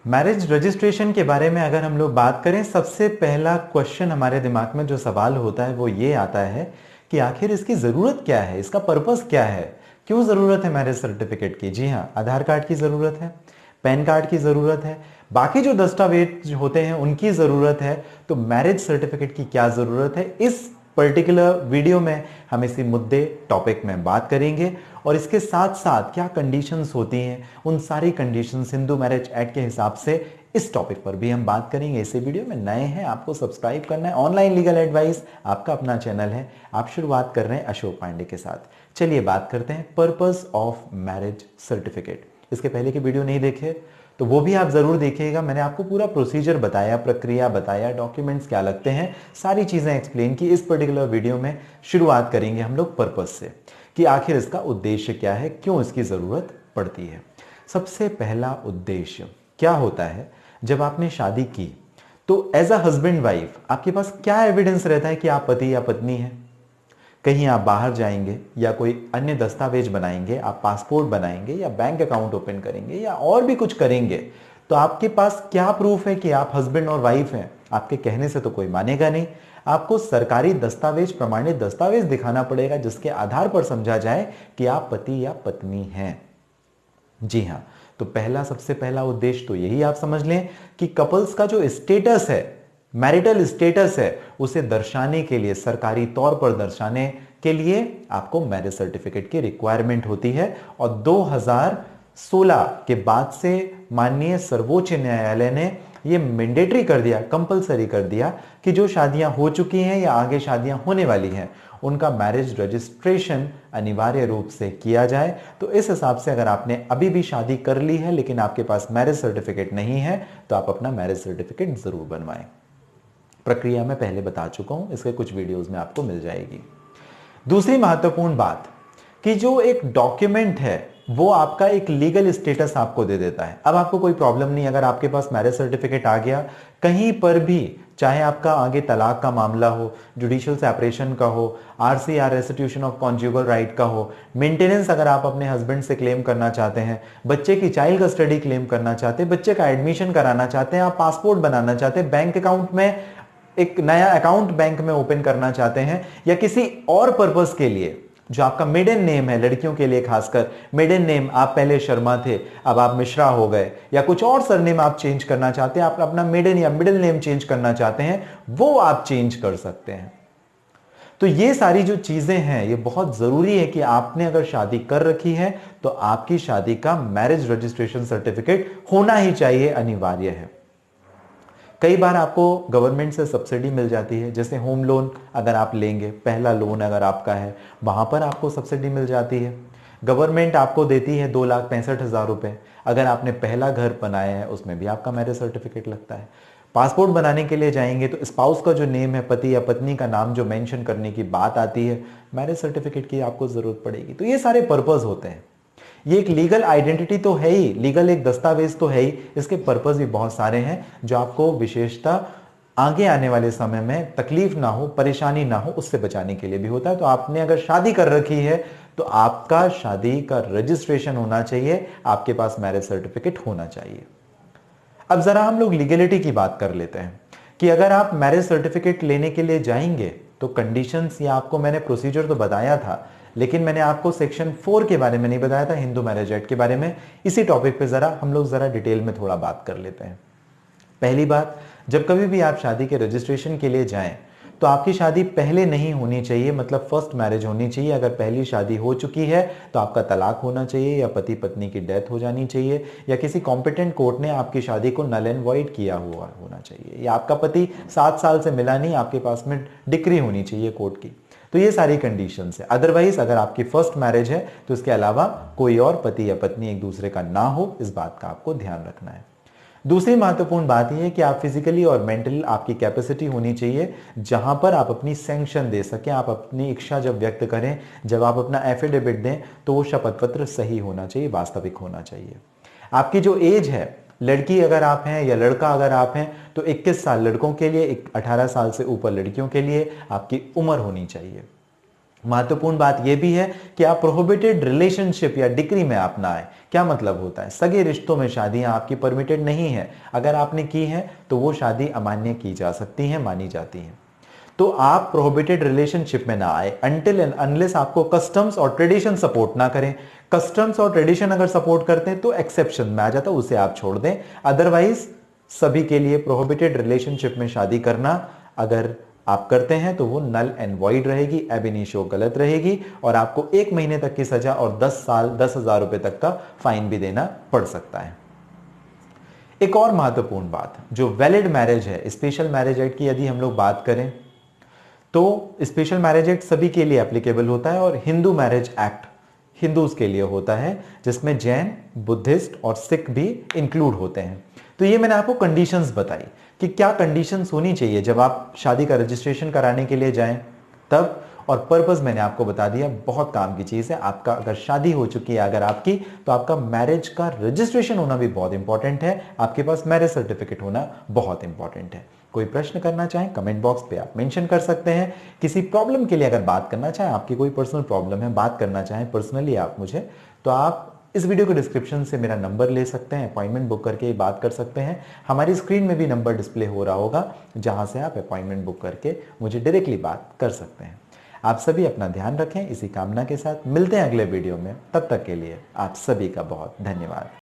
Marriage registration के बारे में अगर हम लोग बात करें, सबसे पहला क्वेश्चन हमारे दिमाग में जो सवाल होता है वो ये आता है कि आखिर इसकी ज़रूरत क्या है, इसका पर्पस क्या है, क्यों ज़रूरत है मैरिज सर्टिफिकेट की। जी हाँ, आधार कार्ड की ज़रूरत है, पैन कार्ड की ज़रूरत है, बाकी जो दस्तावेज होते हैं उनकी ज़रूरत है, तो मैरिज सर्टिफिकेट की क्या ज़रूरत है, इस पर्टिकुलर वीडियो में हम इसी मुद्दे टॉपिक में बात करेंगे। और इसके साथ साथ क्या कंडीशंस होती हैं, उन सारी कंडीशंस हिंदू मैरिज एक्ट के हिसाब से इस टॉपिक पर भी हम बात करेंगे। इसी वीडियो में नए हैं, आपको सब्सक्राइब करना है। ऑनलाइन लीगल एडवाइस आपका अपना चैनल है, आप शुरुआत कर रहे हैं अशोक पांडे के साथ। चलिए बात करते हैं पर्पस ऑफ मैरिज सर्टिफिकेट। इसके पहले की वीडियो नहीं देखे तो वो भी आप जरूर देखिएगा। मैंने आपको पूरा प्रोसीजर बताया, प्रक्रिया बताया, डॉक्यूमेंट्स क्या लगते हैं, सारी चीजें एक्सप्लेन की। इस पर्टिकुलर वीडियो में शुरुआत करेंगे हम लोग पर्पस से कि आखिर इसका उद्देश्य क्या है, क्यों इसकी जरूरत पड़ती है। सबसे पहला उद्देश्य क्या होता है, जब आपने शादी की तो एज अ हस्बैंड वाइफ आपके पास क्या एविडेंस रहता है कि आप पति या पत्नी हैं। कहीं आप बाहर जाएंगे या कोई अन्य दस्तावेज बनाएंगे, आप पासपोर्ट बनाएंगे या बैंक अकाउंट ओपन करेंगे या और भी कुछ करेंगे, तो आपके पास क्या प्रूफ है कि आप हस्बैंड और वाइफ हैं। आपके कहने से तो कोई मानेगा नहीं, आपको सरकारी दस्तावेज, प्रमाणित दस्तावेज दिखाना पड़ेगा जिसके आधार पर समझा जाए कि आप पति या पत्नी हैं। जी हाँ, तो सबसे पहला उद्देश्य तो यही आप समझ लें कि कपल्स का जो स्टेटस है, मैरिटल स्टेटस है, उसे दर्शाने के लिए, सरकारी तौर पर दर्शाने के लिए आपको मैरिज सर्टिफिकेट की रिक्वायरमेंट होती है। और 2016 के बाद से माननीय सर्वोच्च न्यायालय ने यह मैंडेटरी कर दिया, कंपलसरी कर दिया कि जो शादियां हो चुकी हैं या आगे शादियां होने वाली हैं उनका मैरिज रजिस्ट्रेशन अनिवार्य रूप से किया जाए। तो इस हिसाब से अगर आपने अभी भी शादी कर ली है लेकिन आपके पास मैरिज सर्टिफिकेट नहीं है तो आप अपना मैरिज सर्टिफिकेट जरूर बनवाएं। प्रक्रिया में पहले बता चुका हूं, इसके कुछ वीडियोस में आपको मिल जाएगी। दूसरी महत्वपूर्ण बात कि जो एक डॉक्यूमेंट है वो आपका एक लीगल स्टेटस आपको दे देता है। अब आपको कोई प्रॉब्लम नहीं, अगर आपके पास मैरिज सर्टिफिकेट आ गया, कहीं पर भी, चाहे आपका आगे तलाक का मामला हो, जुडिशियल सेपरेशन का हो, RCR restitution of conjugal right का हो, मेंटेनेंस अगर आप अपने हस्बैंड से क्लेम करना चाहते हैं, बच्चे की चाइल्ड कस्टडी क्लेम करना चाहते हैं, बच्चे का एडमिशन कराना चाहते हैं, आप पासपोर्ट बनाना चाहते हैं, बैंक अकाउंट में एक नया अकाउंट बैंक में ओपन करना चाहते हैं, या किसी और पर्पस के लिए, जो आपका मिडिल नेम है, लड़कियों के लिए खासकर मिडिल नेम, आप पहले शर्मा थे अब आप मिश्रा हो गए, या कुछ और सरनेम आप चेंज करना चाहते हैं, आप अपना मिडिल या मिडिल नेम चेंज करना चाहते हैं, वो आप चेंज कर सकते हैं। तो ये सारी जो चीजें हैं ये बहुत जरूरी है कि आपने अगर शादी कर रखी है तो आपकी शादी का मैरिज रजिस्ट्रेशन सर्टिफिकेट होना ही चाहिए, अनिवार्य है। कई बार आपको गवर्नमेंट से सब्सिडी मिल जाती है, जैसे होम लोन अगर आप लेंगे, पहला लोन अगर आपका है, वहां पर आपको सब्सिडी मिल जाती है। गवर्नमेंट आपको देती है 2,65,000 रुपए। अगर आपने पहला घर बनाया है उसमें भी आपका मैरिज सर्टिफिकेट लगता है। पासपोर्ट बनाने के लिए जाएंगे तो स्पाउस का जो नेम है, पति या पत्नी का नाम जो मेंशन करने की बात आती है, मैरिज सर्टिफिकेट की आपको जरूरत पड़ेगी। तो ये सारे पर्पस होते हैं। ये एक लीगल आइडेंटिटी तो है ही, लीगल एक दस्तावेज तो है ही, इसके पर्पस भी बहुत सारे हैं जो आपको विशेषता आगे आने वाले समय में तकलीफ ना हो, परेशानी ना हो, उससे बचाने के लिए भी होता है। तो आपने अगर शादी कर रखी है तो आपका शादी का रजिस्ट्रेशन होना चाहिए, आपके पास मैरिज सर्टिफिकेट होना चाहिए। अब जरा हम लोग लीगलिटी की बात कर लेते हैं कि अगर आप मैरिज सर्टिफिकेट लेने के लिए जाएंगे तो कंडीशंस, या आपको मैंने प्रोसीजर तो बताया था लेकिन मैंने आपको सेक्शन 4 के बारे में नहीं बताया था, हिंदू मैरिज एक्ट के बारे में। इसी टॉपिक पे हम लोग जरा डिटेल में थोड़ा बात कर लेते हैं। पहली बात, जब कभी भी आप शादी के रजिस्ट्रेशन के लिए जाएं तो आपकी शादी पहले नहीं होनी चाहिए, मतलब फर्स्ट मैरिज होनी चाहिए। अगर पहली शादी हो चुकी है तो आपका तलाक होना चाहिए, या पति पत्नी की डेथ हो जानी चाहिए, या किसी कॉम्पिटेंट कोर्ट ने आपकी शादी को नल एंड वॉइड किया हुआ होना चाहिए, या आपका पति 7 साल से मिला नहीं, आपके पास में डिक्री होनी चाहिए कोर्ट की। तो ये सारी कंडीशंस है। अदरवाइज अगर आपकी फर्स्ट मैरिज है तो इसके अलावा कोई और पति या पत्नी एक दूसरे का ना हो, इस बात का आपको ध्यान रखना है। दूसरी महत्वपूर्ण बात यह है कि आप फिजिकली और मेंटली, आपकी कैपेसिटी होनी चाहिए जहां पर आप अपनी सैंक्शन दे सकें, आप अपनी इच्छा जब व्यक्त करें, जब आप अपना एफिडेविट दें तो वो शपथ पत्र सही होना चाहिए, वास्तविक होना चाहिए। आपकी जो एज है, लड़की अगर आप हैं या लड़का अगर आप हैं तो 21 साल लड़कों के लिए, 18 साल से ऊपर लड़कियों के लिए आपकी उम्र होनी चाहिए। महत्वपूर्ण बात यह भी है कि आप प्रोहिबिटेड रिलेशनशिप या डिग्री में आप ना आए। क्या मतलब होता है? सगे रिश्तों में शादियां आपकी परमिटेड नहीं है। अगर आपने की है तो वो शादी अमान्य की जा सकती है, मानी जाती है। तो आप प्रोहिबिटेड रिलेशनशिप में ना आए अनटिल एंड अनलेस आपको कस्टम्स और ट्रेडिशन सपोर्ट ना करें। कस्टम्स और ट्रेडिशन अगर सपोर्ट करते हैं तो एक्सेप्शन में आ जाता है, उसे आप छोड़ दें। अदरवाइज सभी के लिए प्रोहिबिटेड रिलेशनशिप में शादी करना अगर आप करते हैं तो वो नल एंड वॉइड रहेगी, एब इनिशियो गलत रहेगी और आपको 1 महीने तक की सजा और 10 साल 10,000 रुपए तक का फाइन भी देना पड़ सकता है। एक और महत्वपूर्ण बात, जो वैलिड मैरिज है, स्पेशल मैरिज एक्ट की यदि हम लोग बात करें तो स्पेशल मैरिज एक्ट सभी के लिए एप्लीकेबल होता है और हिंदू मैरिज एक्ट हिंदूज के लिए होता है, जिसमें जैन, बुद्धिस्ट और सिख भी इंक्लूड होते हैं। तो ये मैंने आपको कंडीशंस बताई कि क्या कंडीशंस होनी चाहिए जब आप शादी का रजिस्ट्रेशन कराने के लिए जाएं तब, और पर्पस मैंने आपको बता दिया। बहुत काम की चीज है। आपका अगर शादी हो चुकी है अगर आपकी, तो आपका मैरिज का रजिस्ट्रेशन होना भी बहुत इंपॉर्टेंट है, आपके पास मैरिज सर्टिफिकेट होना बहुत इंपॉर्टेंट है। कोई प्रश्न करना चाहें कमेंट बॉक्स पे आप मेंशन कर सकते हैं। किसी प्रॉब्लम के लिए अगर बात करना चाहें, आपकी कोई पर्सनल प्रॉब्लम है, बात करना चाहें पर्सनली आप मुझे, तो आप इस वीडियो के डिस्क्रिप्शन से मेरा नंबर ले सकते हैं, अपॉइंटमेंट बुक करके बात कर सकते हैं। हमारी स्क्रीन में भी नंबर डिस्प्ले हो रहा होगा जहां से आप अपॉइंटमेंट बुक करके मुझे डायरेक्टली बात कर सकते हैं। आप सभी अपना ध्यान रखें, इसी कामना के साथ मिलते हैं अगले वीडियो में। तब तक के लिए आप सभी का बहुत धन्यवाद।